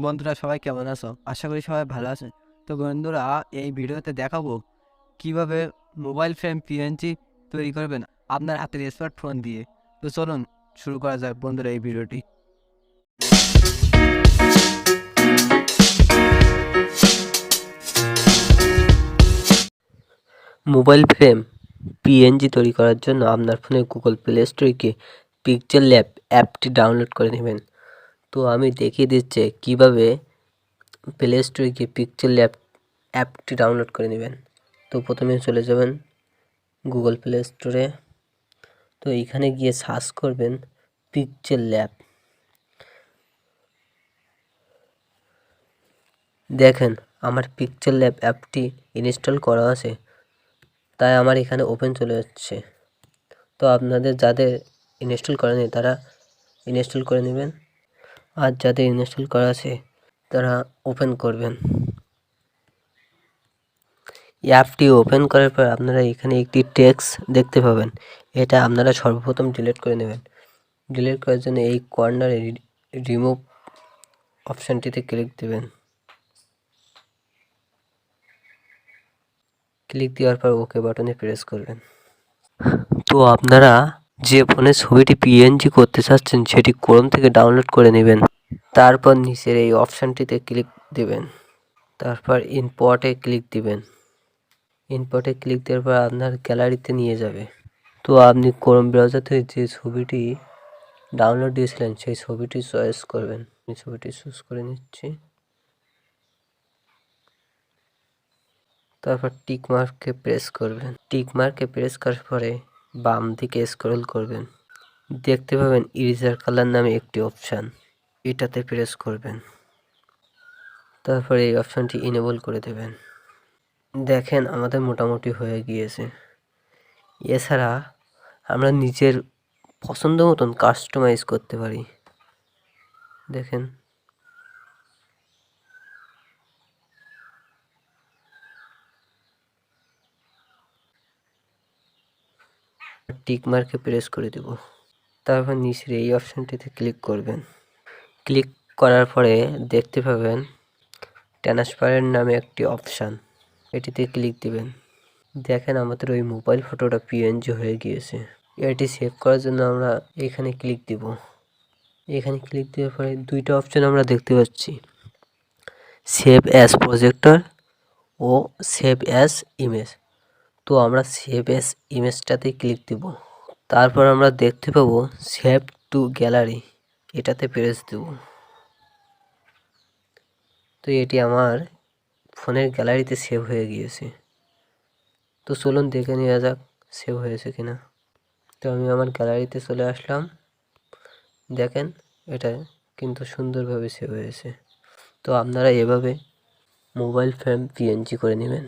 বন্ধুরা সবাই কেমন আছো? আশা করি সবাই ভালো আছে। তো বন্ধুরা, এই ভিডিওতে দেখাবো কিভাবে মোবাইল ফ্রেম পিএনজি তৈরি করবেন আপনার হাতের স্মার্টফোন দিয়ে। তো চলুন শুরু করা যাক বন্ধুরা এই ভিডিওটি। মোবাইল ফ্রেম পিএনজি তৈরি করার জন্য আপনার ফোনে গুগল প্লে স্টোরে গিয়ে পিকচার ল্যাব অ্যাপটি ডাউনলোড করে নেবেন। তো আমি দেখিয়ে দিচ্ছি কীভাবে প্লে স্টোরে গিয়ে পিকচার ল্যাব অ্যাপটি ডাউনলোড করে নেবেন। তো প্রথমে চলে যাবেন গুগল প্লে স্টোরে। তো এইখানে গিয়ে সার্চ করবেন পিকচার ল্যাব। দেখেন আমার পিকচার ল্যাব অ্যাপটি ইনস্টল করা আছে, তাই আমার এখানে ওপেন চলে যাচ্ছে। তো আপনাদের যাদের ইনস্টল করা নেই তারা ইনস্টল করে নেবেন, আর যাদের ইনস্টল করা আছে তারা ওপেন করবেন। অ্যাপটি ওপেন করার পর আপনারা এখানে একটি টেক্সট দেখতে পাবেন, এটা আপনারা সর্বপ্রথম ডিলিট করে নেবেন। ডিলিট করার জন্য এই কর্নারে রিমুভ অপশানটিতে ক্লিক দেবেন। ক্লিক দেওয়ার পর ওকে বাটনে প্রেস করবেন। তো আপনারা যে ফোনে ছবিটি পিএনজি করতে চাচ্ছেন সেটি ক্রোম থেকে ডাউনলোড করে নেবেন। তারপর নিচের এই অপশানটিতে ক্লিক দেবেন, তারপর ইম্পোর্টে ক্লিক দিবেন। ইম্পোর্টে ক্লিক দেওয়ার পর আপনার গ্যালারিতে নিয়ে যাবে। তো আপনি ক্রোম ব্রাউজার থেকে যে ছবিটি ডাউনলোড দিয়েছিলেন সেই ছবিটি চয়েস করবেন। আমি ছবিটি চুজ করে নিচ্ছি। তারপর টিক মার্কে প্রেস করবেন। টিক মার্কে প্রেস করার পরে বাম দিকে স্ক্রল করবেন, দেখতে পাবেন ইরেজার কালার নামে একটি অপশান, এটাতে প্রেস করবেন। তারপরে এই অপশানটি ইনেবল করে দেবেন। দেখেন আমাদের মোটামুটি হয়ে গিয়েছে। এছাড়া আমরা নিজের পছন্দ মতন কাস্টমাইজ করতে পারি। দেখেন টিক মার্কে প্রেস করে দেব। তারপর নিচের এই অপশানটিতে ক্লিক করবেন। ক্লিক করার পরে দেখতে পাবেন ট্রান্সপারেন্ট নামে একটি অপশান, এটিতে ক্লিক দিবেন। দেখেন আমাদের ওই মোবাইল ফটোটা পিএনজি হয়ে গিয়েছে। এটি সেভ করার জন্য আমরা এখানে ক্লিক দিব। এখানে ক্লিক দেওয়ার পরে দুইটা অপশান আমরা দেখতে পাচ্ছি, সেভ অ্যাজ প্রজেক্টর ও সেভ অ্যাজ ইমেজ। তো আমরা সেভ অ্যাজ ইমেজটাতে ক্লিক দেব। তারপর আমরা দেখতে পাবো সেভ টু গ্যালারি, এটাতে প্রেস দেব। তো এটি আমার ফোনের গ্যালারিতে সেভ হয়ে গিয়েছে। তো চলুন দেখে নেওয়া যাক সেভ হয়েছে কিনা। তো আমি আমার গ্যালারিতে চলে আসলাম। দেখেন এটা কিন্তু সুন্দরভাবে সেভ হয়েছে। তো আপনারা এভাবে মোবাইল ফ্রেম পিএনজি করে নেবেন।